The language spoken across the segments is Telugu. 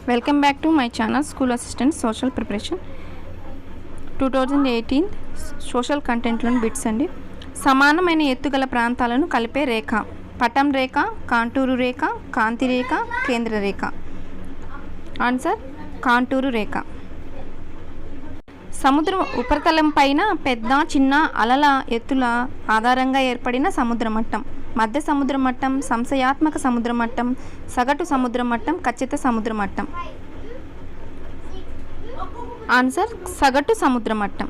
Welcome back to my channel School Assistant Social Preparation 2018 social కంటెంట్లోని బిట్స్ అండి. సమానమైన ఎత్తుగల ప్రాంతాలను కలిపే రేఖ పటం రేఖ, కాంటూరు రేఖ, కాంతి రేఖ, కేంద్ర రేఖ. ఆన్సర్ కాంటూరు రేఖ. సముద్రం ఉపరితలం పైన పెద్ద చిన్న అలల ఎత్తుల ఆధారంగా ఏర్పడిన సముద్ర మట్టం మధ్య సముద్ర మట్టం, సంశయాత్మక సముద్ర మట్టం, సగటు సముద్ర మట్టం, ఖచ్చిత సముద్ర మట్టం. ఆన్సర్ సగటు సముద్ర మట్టం.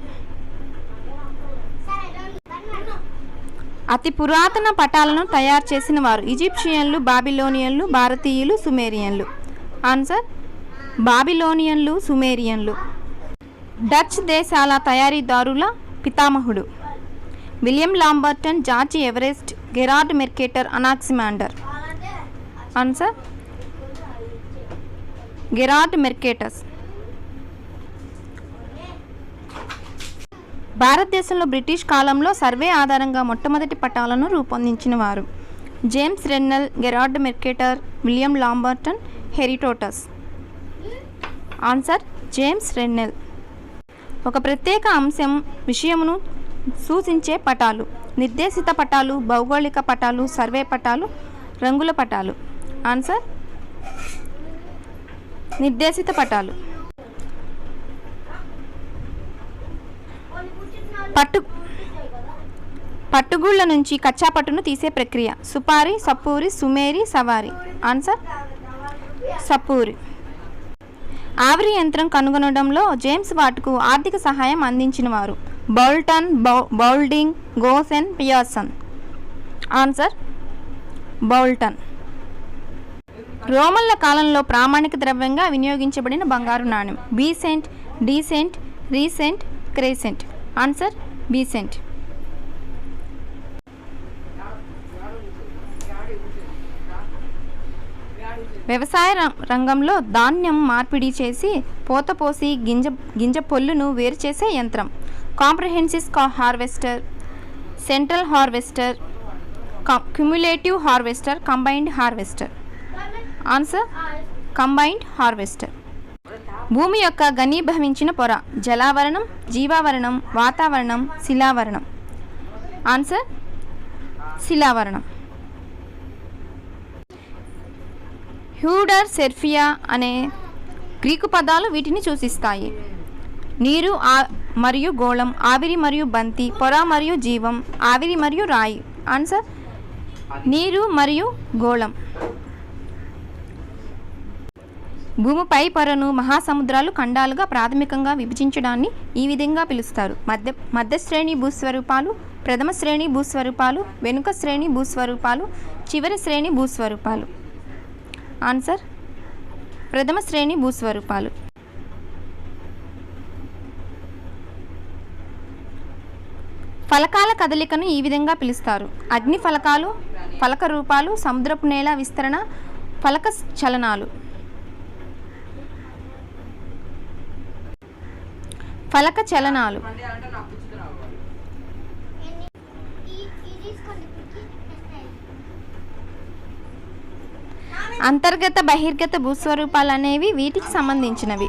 అతి పురాతన పటాలను తయారు చేసిన వారు ఈజిప్షియన్లు, బాబిలోనియన్లు, భారతీయులు, సుమేరియన్లు. ఆన్సర్ బాబిలోనియన్లు, సుమేరియన్లు. డచ్ దేశాల తయారీదారుల పితామహుడు William Lamberton, George Everest, Gerard Mercator, Anaximander. Answer Gerard Mercator. భారతదేశంలో బ్రిటిష్ కాలంలో సర్వే ఆధారంగా మొట్టమొదటి పటాలను రూపొందించిన వారు James Rennell, Gerard Mercator, William Lamberton, Herodotus. Answer James Rennell. ఒక ప్రత్యేక అంశం విషయమును సూచించే పటాలు నిర్దేశిత పటాలు, భౌగోళిక పటాలు, సర్వే పటాలు, రంగుల పటాలు. ఆన్సర్ నిర్దేశిత పటాలు. పట్టుగుళ్ళ నుంచి కచ్చా పట్టును తీసే ప్రక్రియ సుపారి, సప్పూరి, సుమేరి, సవారి. ఆన్సర్ సప్పూరి. ఆవిరి యంత్రం కనుగొనడంలో జేమ్స్ వాట్కు ఆర్థిక సహాయం అందించిన వారు Boulton, Boulding, Gossen, Pearson. Answer Boulton. రోమన్ల కాలంలో ప్రామాణిక ద్రవ్యంగా వినియోగించబడిన బంగారు నాణెం bezant, decent, recent, crescent. Answer bezant. వ్యవసాయ రంగంలో ధాన్యం మార్పిడి చేసి పోతపోసి గింజ పొల్లును వేరు చేసే యంత్రం comprehensive harvester, central harvester, cumulative harvester, combined harvester. Answer combined harvester. భూమి యొక్క ఘనీభవించిన పొర జలావరణం, జీవావరణం, వాతావరణం, శిలావరణం. ఆన్సర్ శిలావరణం. హ్యూడర్, సెర్ఫియా అనే గ్రీకు పదాలు వీటిని సూచిస్తాయి. నీరు మరియు గోళం, ఆవిరి మరియు బంతి, పొర మరియు జీవం, ఆవిరి మరియు రాయి. ఆన్సర్ నీరు మరియు గోళం. భూమిపై పొరను మహాసముద్రాలు ఖండాలుగా ప్రాథమికంగా విభజించడాన్ని ఈ విధంగా పిలుస్తారు మధ్యశ్రేణి భూస్వరూపాలు, ప్రథమ శ్రేణి భూస్వరూపాలు, వెనుక శ్రేణి భూస్వరూపాలు, చివరి శ్రేణి భూస్వరూపాలు. ఆన్సర్ ప్రథమ శ్రేణి భూస్వరూపాలు. ఫలకాల కదలికను ఈ విధంగా పిలుస్తారు అగ్ని ఫలకాలు, ఫలక రూపాలు, సముద్రపు నేల విస్తరణ, ఫలక చలనాలు. ఫలక చలనాలు. అంతర్గత బహిర్గత భూస్వరూపాలు అనేవి వీటికి సంబంధించినవి.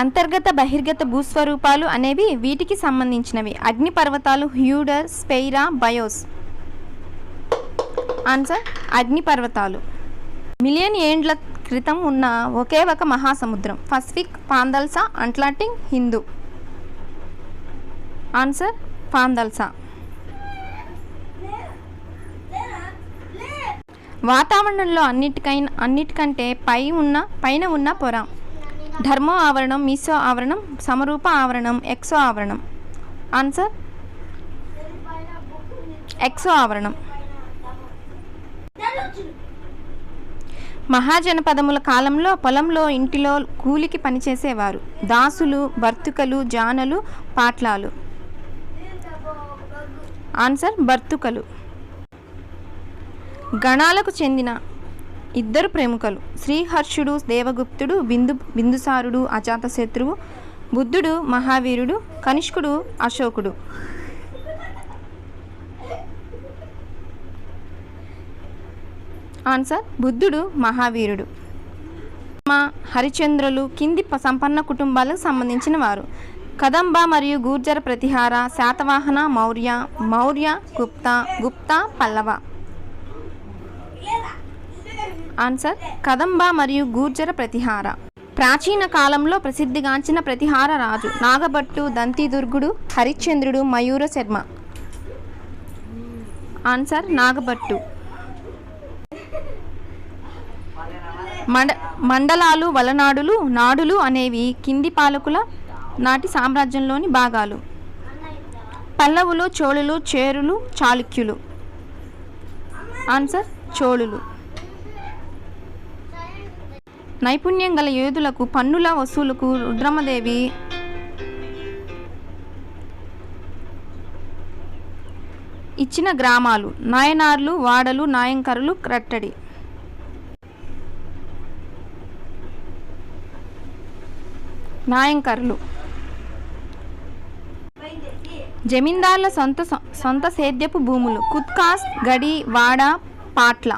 అంతర్గత బహిర్గత భూస్వరూపాలు అనేవి వీటికి సంబంధించినవి అగ్నిపర్వతాలు, హ్యూడర్, స్పెయిరా, బయోస్. ఆన్సర్ అగ్నిపర్వతాలు. మిలియన్ ఏండ్ల క్రితం ఉన్న ఒకే ఒక మహాసముద్రం పసిఫిక్, పాందల్సా, అట్లాంటిక్, హిందూ. ఆన్సర్ పాందల్సా. వాతావరణంలో అన్నిటికంటే పైన ఉన్న పొర ధర్మో ఆవరణం, మీసో ఆవరణం, సమరూప ఆవరణం, ఎక్సో ఆవరణం. ఆన్సర్ ఎక్సో ఆవరణం. మహాజనపదముల కాలంలో పొలంలో, ఇంటిలో కూలికి పనిచేసేవారు దాసులు, బర్తుకలు, జానలు, పాట్లాలు. ఆన్సర్ బర్తుకలు. గణాలకు చెందిన ఇద్దరు ప్రముఖులు శ్రీహర్షుడు, దేవగుప్తుడు, బిందుసారుడు, అజాతశత్రువు, బుద్ధుడు, మహావీరుడు, కనిష్కుడు, అశోకుడు. ఆన్సర్ బుద్ధుడు మహావీరుడు. హరిశ్చంద్రులు కింది సంపన్న కుటుంబాలకు సంబంధించిన వారు. కదంబ మరియు గూర్జర ప్రతిహార, శాతవాహన, మౌర్య, గుప్తా, పల్లవ. ఆన్సర్ కదంబ మరియు గూర్జర ప్రతిహార. ప్రాచీన కాలంలో ప్రసిద్ధిగాంచిన ప్రతిహార రాజు నాగభట్టు, దంతిదుర్గుడు, హరిశ్చంద్రుడు, మయూర శర్మ. ఆన్సర్ నాగభట్టు. మండలాలు, వలనాడులు, నాడులు అనేవి కింది పాలకుల నాటి సామ్రాజ్యంలోని భాగాలు. పల్లవులు, చోళులు, చేరులు, చాళుక్యులు. ఆన్సర్ చోళులు. నైపుణ్యం గల యోధులకు పన్నుల వసూలుకు రుద్రమదేవి ఇచ్చిన గ్రామాలు. నాయనార్లు, వాడలు, నాయంకరులు, క్రట్టడి. నాయంకర్లు. జమీందార్ల సొంత సేద్యపు భూములు. కుత్కాస్, గడి, వాడ, పాట్ల.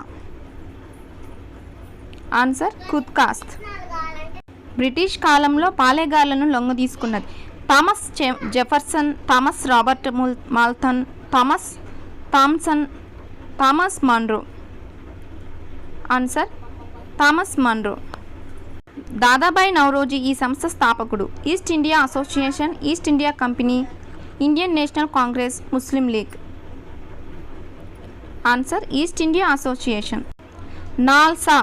ఆన్సర్ కుత్కాస్ట్. బ్రిటిష్ కాలంలో పాలెగాళ్లను లొంగదీసుకున్నది. Thomas Jefferson, Thomas Robert Malthus, Thomson, Thomas Munro. Answer Thomas Munro. Dadabhai Naoroji ఈ సంస్థ స్థాపకుడు. East India Association, East India Company, Indian National Congress, Muslim League. Answer East India Association. NALSA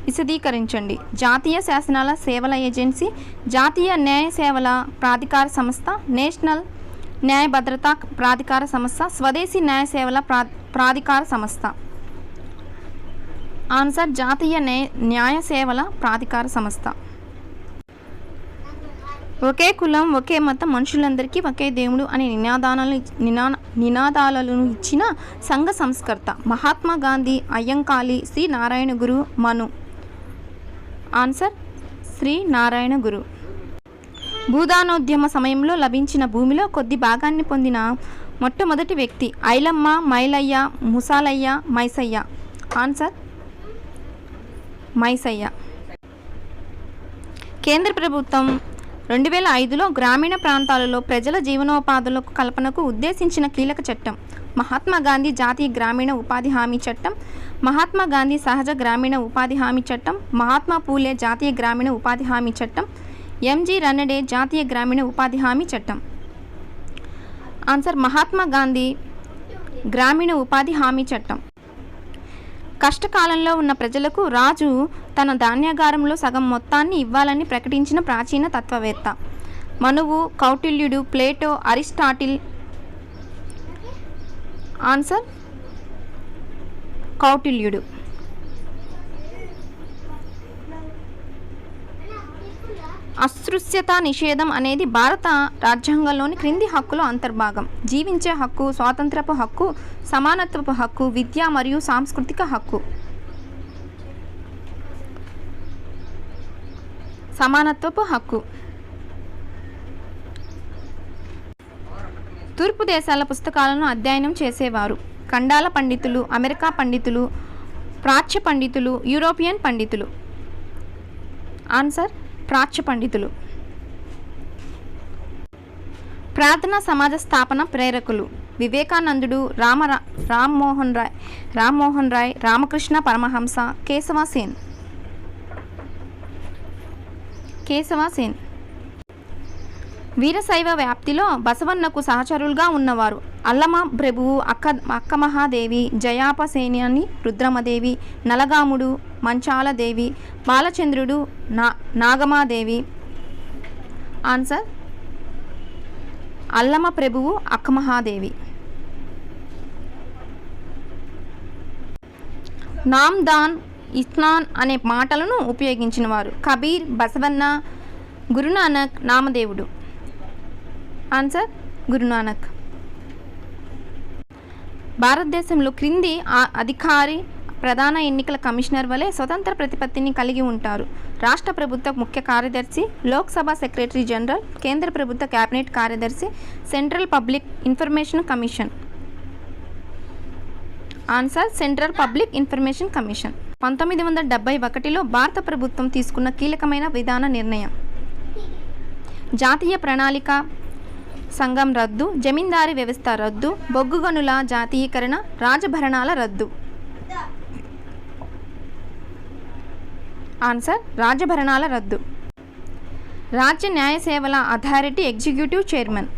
విశదీకరించండి. జాతీయ శాసనాల సేవల ఏజెన్సీ, జాతీయ న్యాయ సేవల ప్రాధికార సంస్థ, నేషనల్ న్యాయ భద్రతా ప్రాధికార సంస్థ, స్వదేశీ న్యాయ సేవల ప్రాధికార సంస్థ. ఆన్సర్ జాతీయ న్యాయ సేవల ప్రాధికార సంస్థ. ఒకే కులం, ఒకే మతం, మనుషులందరికీ ఒకే దేవుడు అనే నినాదాలను ఇచ్చిన సంఘ సంస్కర్త మహాత్మా గాంధీ, అయ్యంకాళి, శ్రీ నారాయణ గురు, మను. ఆన్సర్ శ్రీ నారాయణ గురు. భూదానోద్యమ సమయంలో లభించిన భూమిలో కొద్ది భాగాన్ని పొందిన మొట్టమొదటి వ్యక్తి ఐలమ్మ, మైలయ్య, ముసాలయ్య, మైసయ్య. ఆన్సర్ మైసయ్య. కేంద్ర ప్రభుత్వం 2005లో గ్రామీణ ప్రాంతాలలో ప్రజల జీవనోపాధుల కల్పనకు ఉద్దేశించిన కీలక చట్టం మహాత్మా గాంధీ జాతీయ గ్రామీణ ఉపాధి హామీ చట్టం, మహాత్మా గాంధీ సహజ గ్రామీణ ఉపాధి హామీ చట్టం, మహాత్మా పూలే జాతీయ గ్రామీణ ఉపాధి హామీ చట్టం, ఎంజి రన్నడే జాతీయ గ్రామీణ ఉపాధి హామీ చట్టం. ఆన్సర్ మహాత్మా గాంధీ గ్రామీణ ఉపాధి హామీ చట్టం. కష్టకాలంలో ఉన్న ప్రజలకు రాజు తన ధాన్యాగారంలో సగం మొత్తాన్ని ఇవ్వాలని ప్రకటించిన ప్రాచీన తత్వవేత్త మనువు, కౌటిల్యుడు, ప్లేటో, అరిస్టాటిల్. ఆన్సర్ కౌటిల్యుడు. అస్పృశ్యత నిషేధం అనేది భారత రాజ్యాంగంలోని క్రింది హక్కుల అంతర్భాగం: జీవించే హక్కు, స్వాతంత్రపు హక్కు, సమానత్వపు హక్కు, విద్య మరియు సాంస్కృతిక హక్కు. సమానత్వపు హక్కు. తూర్పు దేశాల పుస్తకాలను అధ్యయనం చేసేవారు: ఖండాల పండితులు, అమెరికా పండితులు, ప్రాచ్య పండితులు, యూరోపియన్ పండితులు. ఆన్సర్ ప్రాచ్య పండితులు. ప్రార్థనా సమాజ స్థాపన ప్రేరకులు: వివేకానందుడు, రామ్మోహన్ రాయ్, రామకృష్ణ పరమహంస, కేశవసేన్. వీరశైవ వ్యాప్తిలో బసవన్నకు సహచరులుగా ఉన్నవారు: అల్లమ ప్రభువు, అక్క మహాదేవి, జయాపసేని, రుద్రమదేవి, నలగాముడు, మంచాలదేవి, బాలచంద్రుడు, నాగమాదేవి. ఆన్సర్ అల్లమ ప్రభువు, అక్క మహాదేవి. నామ్ దాన్, ఇస్నాన్ అనే మాటలను ఉపయోగించిన వారు: కబీర్, బసవన్న, గురునానక్, నామదేవుడు. ఆన్సర్ గురునానక్. భారతదేశంలో క్రింది అధికారి ప్రధాన ఎన్నికల కమిషనర్ వలె స్వతంత్ర ప్రతిపత్తిని కలిగి ఉంటారు: రాష్ట్ర ప్రభుత్వ ముఖ్య కార్యదర్శి, లోక్సభ సెక్రటరీ జనరల్, కేంద్ర ప్రభుత్వ కేబినెట్ కార్యదర్శి, Central Public Information Commission. Answer Central Public Information Commission. 1971లో భారత ప్రభుత్వం తీసుకున్న కీలకమైన విధాన నిర్ణయం. జాతీయ ప్రణాళిక సంఘం రద్దు, జమీందారీ వ్యవస్థ రద్దు, బొగ్గు గనుల జాతీయీకరణ, రాజభరణాల రద్దు. ఆన్సర్ రాజభరణాల రద్దు. రాజ్య న్యాయ సేవల అథారిటీ ఎగ్జిక్యూటివ్ చైర్మన్.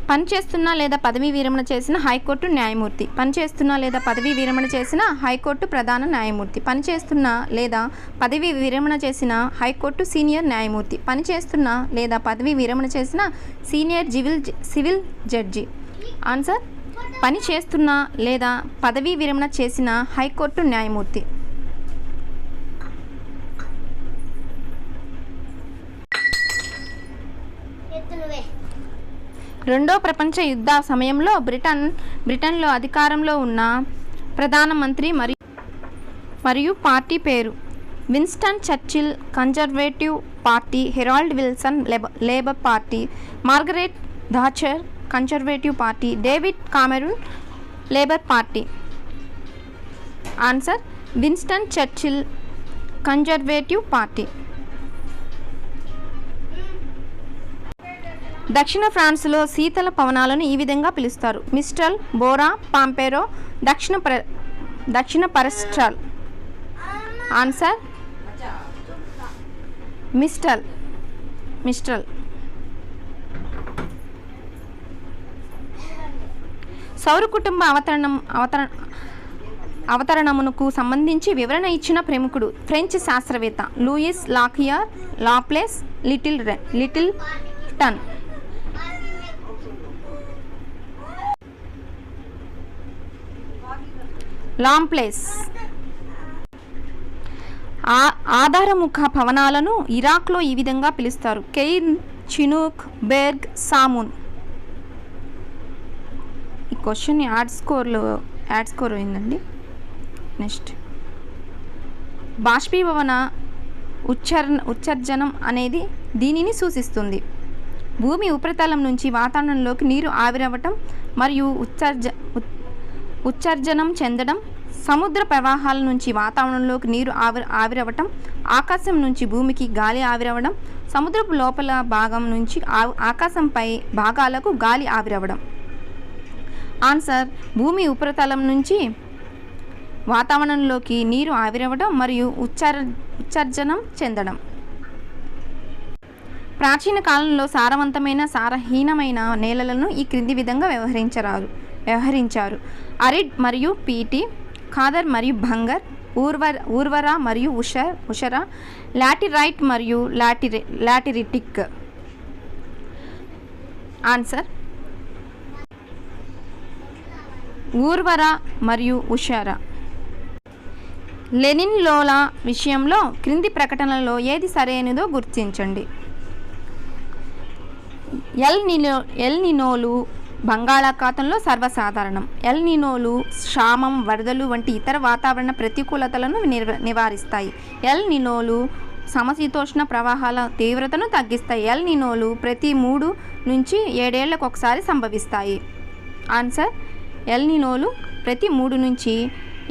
పనిచేస్తున్న లేదా పదవీ విరమణ చేసిన హైకోర్టు న్యాయమూర్తి. పనిచేస్తున్న లేదా పదవీ విరమణ చేసిన హైకోర్టు ప్రధాన న్యాయమూర్తి. పనిచేస్తున్న లేదా పదవీ విరమణ చేసిన హైకోర్టు సీనియర్ న్యాయమూర్తి. పనిచేస్తున్న లేదా పదవీ విరమణ చేసిన సీనియర్ సివిల్ జడ్జి. ఆన్సర్ పని చేస్తున్న లేదా పదవీ విరమణ చేసిన హైకోర్టు న్యాయమూర్తి. రెండో ప్రపంచ యుద్ధ సమయంలో బ్రిటన్లో అధికారంలో ఉన్న ప్రధానమంత్రి మరియు పార్టీ పేరు. Winston Churchill Conservative party, Harold Wilson Labour party, Margaret Thatcher Conservative party, David Cameron Labour party. Answer Winston Churchill Conservative party. దక్షిణ ఫ్రాన్స్లో శీతల పవనాలను ఈ విధంగా పిలుస్తారు: మిస్ట్రల్, బోరా, పాంపెరో, దక్షిణ పరస్ట్రల్. Answer mistral. సౌర కుటుంబ అవతరణమునకు సంబంధించి వివరణ ఇచ్చిన ప్రముఖుడు ఫ్రెంచ్ శాస్త్రవేత్త లూయిస్ లాకియర్ లాప్లేస్ లిటిల్టన్. లాప్లేస్. ఆధారముఖ భవనాలను ఇరాక్లో ఈ విధంగా పిలుస్తారు: కెయిన్, చినూక్, బెర్గ్, సామూన్. ఈ క్వశ్చన్ యాడ్ స్కోర్ అయిందండి. నెక్స్ట్, బాష్పీభవన ఉత్సర్జనం అనేది దీనిని సూచిస్తుంది. భూమి ఉపరితలం నుంచి వాతావరణంలోకి నీరు ఆవిరవటం మరియు ఉత్సర్జనం చెందడం. సముద్ర ప్రవాహాల నుంచి వాతావరణంలోకి నీరు ఆవిరవటం. ఆకాశం నుంచి భూమికి గాలి ఆవిరవడం. సముద్రపు లోపల భాగం నుంచి ఆకాశంపై భాగాలకు గాలి ఆవిరవడం. ఆన్సర్ భూమి ఉపరితలం నుంచి వాతావరణంలోకి నీరు ఆవిరవడం మరియు ఉత్సర్జనం చెందడం. ప్రాచీన కాలంలో సారవంతమైన సారహీనమైన నేలలను ఈ క్రింది విధంగా వ్యవహరించారు: అరిడ్ మరియు పీటి, ఖాదర్ మరియు భంగర్, ఊర్వర మరియు ఉషర, లాటిరైట్ మరియు లాటిరిటిక్. ఆన్సర్ ఊర్వర మరియు ఉషర. లెనిన్లోల విషయంలో క్రింది ప్రకటనలో ఏది సరైనదో గుర్తించండి. ఎల్ నినోలు బంగాళాఖాతంలో సర్వసాధారణం. ఎల్ నినోలు క్షామం, వరదలు వంటి ఇతర వాతావరణ ప్రతికూలతలను నివారిస్తాయి. ఎల్ నినోలు సమశీతోష్ణ ప్రవాహాల తీవ్రతను తగ్గిస్తాయి. ఎల్ నినోలు ప్రతి 3 నుంచి 7 ఏళ్లకు ఒకసారి సంభవిస్తాయి. ఆన్సర్ ఎల్ నినోలు ప్రతి 3 నుంచి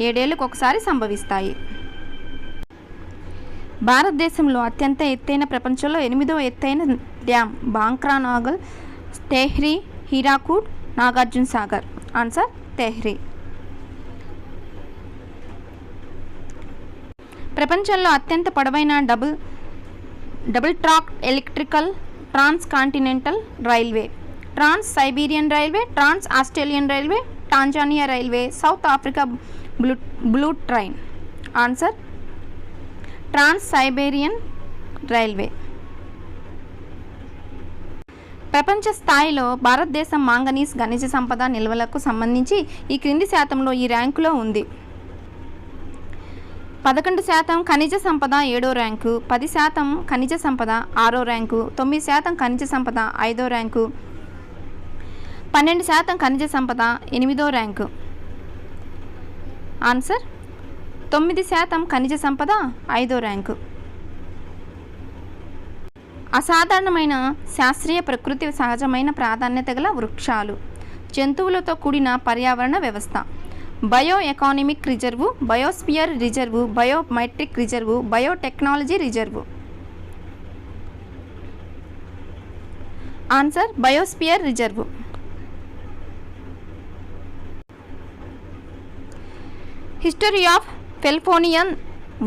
7 ఏళ్లకు ఒకసారి సంభవిస్తాయి. భారతదేశంలో అత్యంత ఎత్తైన ప్రపంచంలో 8వ ఎత్తైన డ్యామ్ బాంక్రానాగల్, తెహ్రీ, హీరాకూడ్, నాగార్జున సాగర్. ఆన్సర్ తెహ్రీ. ప్రపంచంలో అత్యంత పొడవైన double track electrical trans continental railway: trans Siberian railway, trans Australian railway, Tanzania railway, South Africa blue train. Answer trans Siberian railway. ప్రపంచ స్థాయిలో భారతదేశం మాంగనీస్ ఖనిజ సంపద నిల్వలకు సంబంధించి ఈ క్రింది శాతంలో ఈ ర్యాంకులో ఉంది: 11% ఖనిజ సంపద 7వ ర్యాంకు, 10% ఖనిజ సంపద 6వ ర్యాంకు, 9% ఖనిజ సంపద 5వ ర్యాంకు, 12% ఖనిజ సంపద 8వ ర్యాంకు. ఆన్సర్ 9% ఖనిజ సంపద 5వ ర్యాంకు. అసాధారణమైన శాస్త్రీయ ప్రకృతి సహజమైన ప్రాధాన్యత గల వృక్షాలు, జంతువులతో కూడిన పర్యావరణ వ్యవస్థ. Bio economic reserve, biosphere reserve, biometric reserve, biotechnology reserve. Answer biosphere reserve. History of Peloponnesian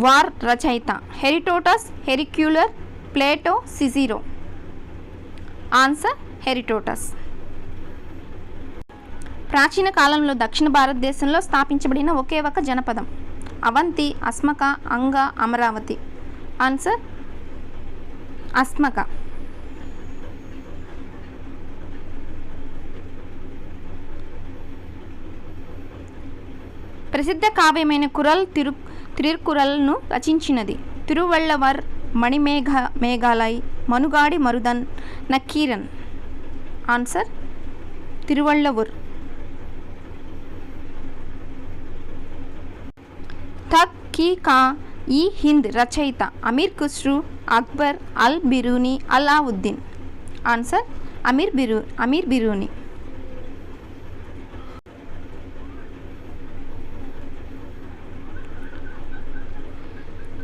war రచయిత హెరిటోటస్, హెరిక్యులర్, ప్లేటో, సిసిరో. ఆన్సర్ హెరిటోటస్. ప్రాచీన కాలంలో దక్షిణ భారతదేశంలో స్థాపించబడిన ఒకే ఒక జనపదం అవంతి, అస్మక, అంగ, అమరావతి. ఆన్సర్ అస్మక. ప్రసిద్ధ కావ్యమైన కురల్ తిరుకురల్ను రచించినది తిరువళ్ళవర్, మేఘాలయ్, మనుగాడి మరుదన్, నక్కీరన్. ఆన్సర్ తిరువళ్ళవుర్. తక్ కీ కా ఈ హింద్ రచయిత అమీర్ ఖుస్రు, అక్బర్, అల్ బిరూని, అలావుద్దీన్. ఆన్సర్ అమీర్ బిరూని.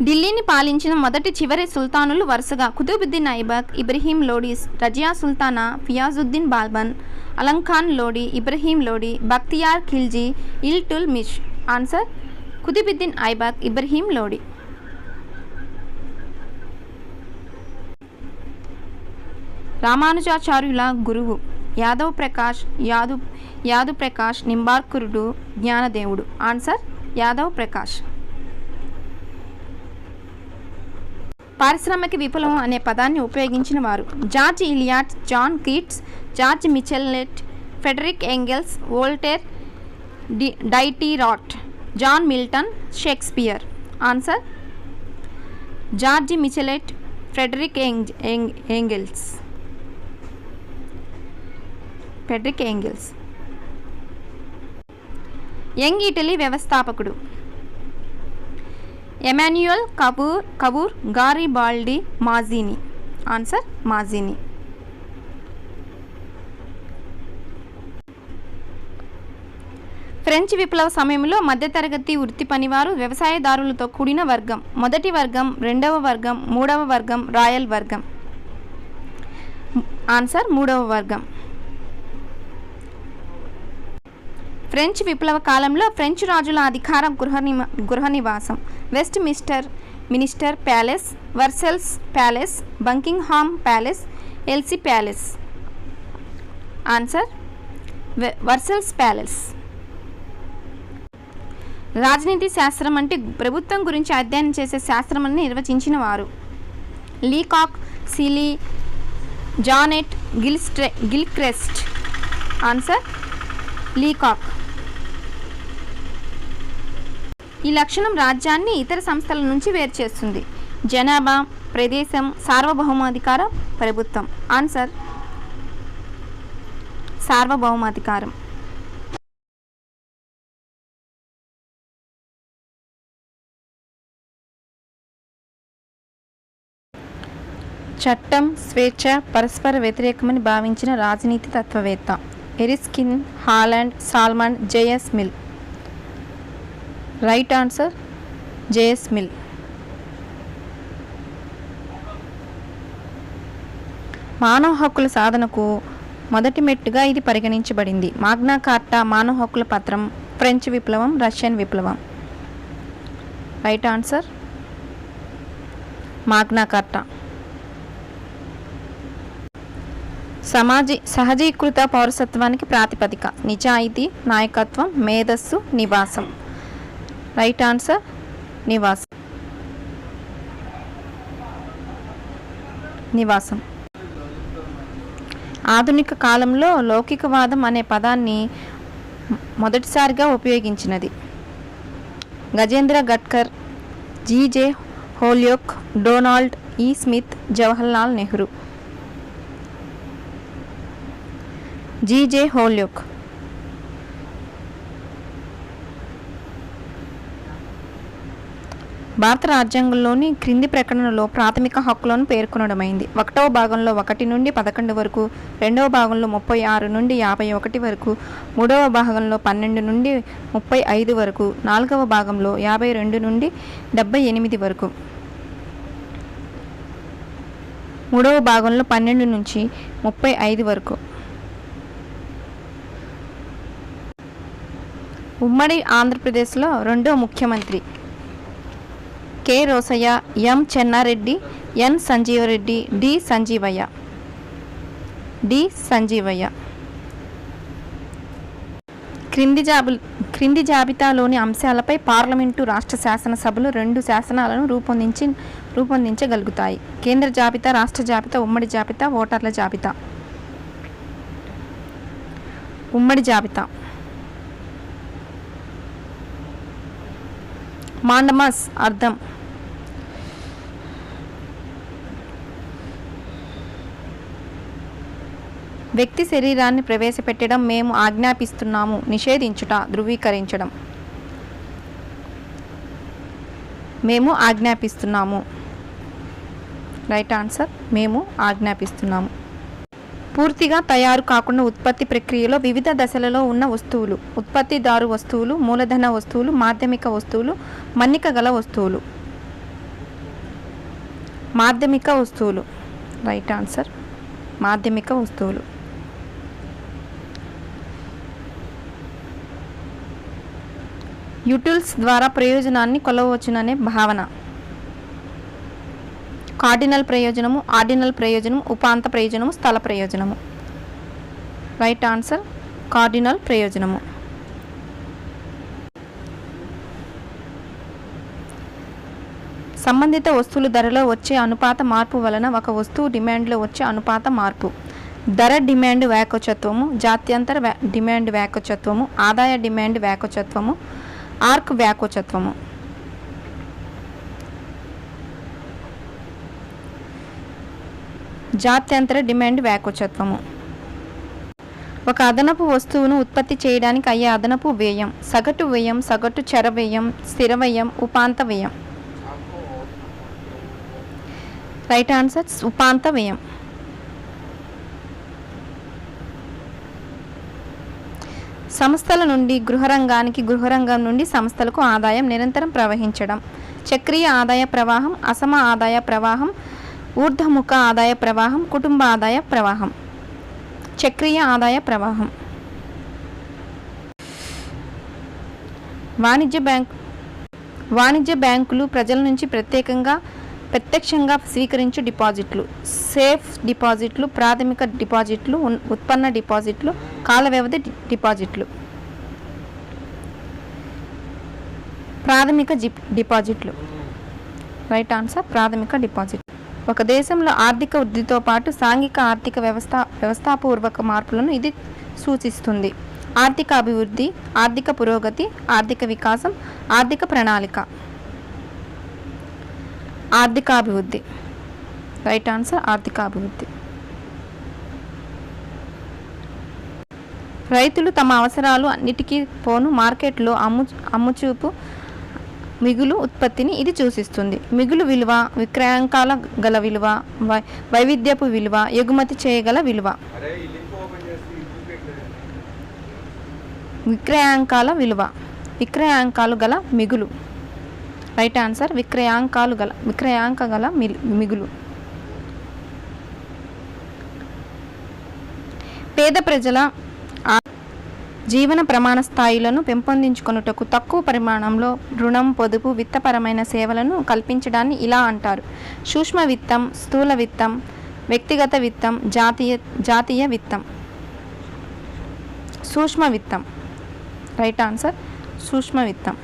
ఢిల్లీని పాలించిన మొదటి చివరి సుల్తానులు వరుసగా కుతుబుద్దీన్ ఐబక్, ఇబ్రహీం లోడి, రజియా సుల్తానా, ఫియాజుద్దీన్ బాల్బన్, అలంఖాన్ లోడి, ఇబ్రహీం లోడి, బక్తియార్ ఖిల్జీ, ఇల్టుల్ మిష్. ఆన్సర్ కుతుబుద్దీన్ ఐబక్, ఇబ్రహీం లోడి. రామానుజాచార్యుల గురువు యాదవ్ ప్రకాష్ నింబార్కరుడు, జ్ఞానదేవుడు. ఆన్సర్ యాదవ్ ప్రకాష్. పారిశ్రామిక విప్లవం అనే పదాన్ని ఉపయోగించిన వారు George Eliot, John Keats, George Michelet, Frederick Engels, Voltaire, Diderot, John Milton, Shakespeare. Answer George Michelet, Frederick Engels. Young Italy వ్యవస్థాపకుడు Emmanuel కవూర్, గారిబాల్డి, Mazzini. Answer Mazzini. French విప్లవ సమయంలో మధ్యతరగతి వృత్తి పనివారు వ్యవసాయదారులతో కూడిన వర్గం. మొదటి వర్గం, రెండవ వర్గం, మూడవ వర్గం, రాయల్ వర్గం. ఆన్సర్ మూడవ వర్గం. ఫ్రెంచ్ విప్లవ కాలంలో ఫ్రెంచ్ రాజుల అధికార గృహ నివాసం Westminster palace, Versailles palace, Buckingham palace, Elysee palace. Answer Versailles palace. రాజనీతి శాస్త్రం అంటే ప్రభుత్వం గురించి అధ్యయనం చేసే శాస్త్రం అని నిర్వచించిన వారు Leacock, Seeley, Janet, Gilchrist. Answer Leacock. ఈ లక్షణం రాజ్యాన్ని ఇతర సంస్థల నుంచి వేరు చేస్తుంది. జనాభా, ప్రదేశం, సార్వభౌమాధికారం, ప్రభుత్వం. ఆన్సర్ సార్వభౌమాధికారం. చట్టం, స్వేచ్ఛ పరస్పర వ్యతిరేకమని భావించిన రాజనీతి తత్వవేత్త Erskine, Holland, Salmond, J S Mill. Right answer J S Mill. మానవ హక్కుల సాధనకు మొదటి మెట్టుగా ఇది పరిగణించబడింది. మాగ్నా కార్టా మానవ హక్కుల పత్రం, ఫ్రెంచ్ విప్లవం, రష్యన్ విప్లవం. Right answer మాగ్నా కార్టా. సహజీకృత పౌరసత్వానికి ప్రాతిపదిక నిజాయితీ, నాయకత్వం, మేధస్సు, నివాసం. రైట్ ఆన్సర్ నివాసం. ఆధునిక కాలంలో లౌకికవాదం అనే పదాన్ని మొదటిసారిగా ఉపయోగించినది గజేంద్ర గడ్కర్, జీజే హోల్యోక్, డొనాల్డ్ ఈ స్మిత్, జవహర్లాల్ నెహ్రూ. జీజే హోల్యోక్. భారత రాజ్యాంగంలోని క్రింది ప్రకటనలో ప్రాథమిక హక్కులను పేర్కొనడమైంది. 1వ భాగంలో 1 నుండి 11 వరకు, 2వ భాగంలో 36 నుండి 51 వరకు, 3వ భాగంలో 12 నుండి 35 వరకు, 4వ భాగంలో 52 నుండి 78 వరకు, 3వ భాగంలో 12 నుంచి 35 వరకు. ఉమ్మడి ఆంధ్రప్రదేశ్లో రెండో ముఖ్యమంత్రి కె రోసయ్య, ఎం చెన్నారెడ్డి, ఎన్ సంజీవరెడ్డి, డి సంజీవయ్య. క్రింది జాబితాలోని అంశాలపై పార్లమెంటు, రాష్ట్ర శాసనసభలు 2 శాసనాలను రూపొందించగలుగుతాయి. కేంద్ర జాబితా, రాష్ట్ర జాబితా, ఉమ్మడి జాబితా, ఓటర్ల జాబితా. ఉమ్మడి జాబితా. మాండమస్ అర్థం వ్యక్తి శరీరాన్ని ప్రవేశపెట్టడం, మేము ఆజ్ఞాపిస్తున్నాము, నిషేధించుట, ధృవీకరించడం. మేము ఆజ్ఞాపిస్తున్నాము. రైట్ ఆన్సర్, మేము ఆజ్ఞాపిస్తున్నాము. పూర్తిగా తయారు కాకుండా ఉత్పత్తి ప్రక్రియలో వివిధ దశలలో ఉన్న వస్తువులు. ఉత్పత్తిదారు వస్తువులు, మూలధన వస్తువులు, మాధ్యమిక వస్తువులు, మన్నిక గల వస్తువులు. మాధ్యమిక వస్తువులు. రైట్ ఆన్సర్, మాధ్యమిక వస్తువులు. యూటిల్స్ ద్వారా ప్రయోజనాన్ని కొలవవచ్చుననే భావన. కార్డినల్ ప్రయోజనము, ఆర్డినల్ ప్రయోజనము, ఉపాంత ప్రయోజనము, స్థల ప్రయోజనము. రైట్ ఆన్సర్, కార్డినల్ ప్రయోజనము. సంబంధిత వస్తువుల ధరలో వచ్చే అనుపాత మార్పు వలన ఒక వస్తువు డిమాండ్లో వచ్చే అనుపాత మార్పు. ధర డిమాండ్ వ్యాకోచత్వము, జాత్యంతర డిమాండ్ వ్యాకోచత్వము, ఆదాయ డిమాండ్ వ్యాకోచత్వము, ఆర్క్ వ్యాకోచత్వము. జాత్యంతర డిమాండ్ వ్యాకోచత్వము. ఒక అదనపు వస్తువును ఉత్పత్తి చేయడానికి అయ్యే అదనపు వ్యయం. సగటు వ్యయం, సగటు చర వ్యయం, స్థిర వ్యయం, ఉపాంత వ్యయం. రైట్ ఆన్సర్, ఉపాంత వ్యయం. సంస్థల నుండి గృహరంగానికి, గృహరంగం నుండి సంస్థలకు ఆదాయం నిరంతరం ప్రవహించడం. చక్రీయ ఆదాయ ప్రవాహం, అసమ ఆదాయ ప్రవాహం, ఊర్ధ్వముఖ ఆదాయ ప్రవాహం, కుటుంబ ఆదాయ ప్రవాహం. చక్రీయ ఆదాయ ప్రవాహం. వాణిజ్య బ్యాంకులు ప్రజల నుంచి ప్రత్యక్షంగా స్వీకరించు డిపాజిట్లు. సేఫ్ డిపాజిట్లు, ప్రాథమిక డిపాజిట్లు, ఉత్పన్న డిపాజిట్లు, కాల వ్యవధి డిపాజిట్లు. ప్రాథమిక డిపాజిట్లు. రైట్ ఆన్సర్, ప్రాథమిక డిపాజిట్. ఒక దేశంలో ఆర్థిక వృద్ధితో పాటు సాంఘిక ఆర్థిక వ్యవస్థాపూర్వక మార్పులను ఇది సూచిస్తుంది. ఆర్థిక అభివృద్ధి, ఆర్థిక పురోగతి, ఆర్థిక వికాసం, ఆర్థిక ప్రణాళిక. ఆర్థికాభివృద్ధి. రైట్ ఆన్సర్, ఆర్థికాభివృద్ధి. రైతులు తమ అవసరాలు అన్నిటికీ పోను మార్కెట్లో అమ్ముచూపు మిగులు ఉత్పత్తిని ఇది సూచిస్తుంది. మిగులు విలువ, విక్రయాంకాల గల విలువ, వైవిధ్యపు విలువ, ఎగుమతి చేయగల విలువ. విక్రయాంకాల విలువ, విక్రయాంకాలు గల మిగులు. రైట్ ఆన్సర్, విక్రయాంక గల మిగులు. పేద ప్రజల జీవన ప్రమాణ స్థాయిలను పెంపొందించుకొనుటకు తక్కువ పరిమాణంలో రుణం, పొదుపు, విత్తపరమైన సేవలను కల్పించడాన్ని ఇలా అంటారు. సూక్ష్మ విత్తం, స్థూల విత్తం, వ్యక్తిగత విత్తం, జాతీయ విత్తం. సూక్ష్మ విత్తం. రైట్ ఆన్సర్, సూక్ష్మ విత్తం.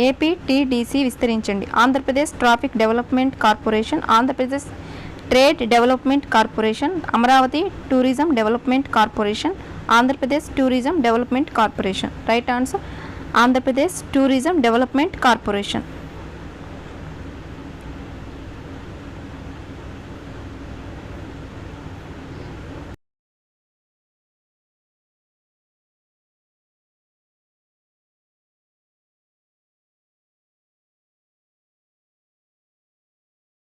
ఏపీటీడీసీ విస్తరించండి. Andhra Pradesh traffic development corporation, Andhra Pradesh trade development corporation, Amaravati tourism development corporation, Andhra Pradesh tourism development corporation. Right answer, Andhra Pradesh tourism development corporation.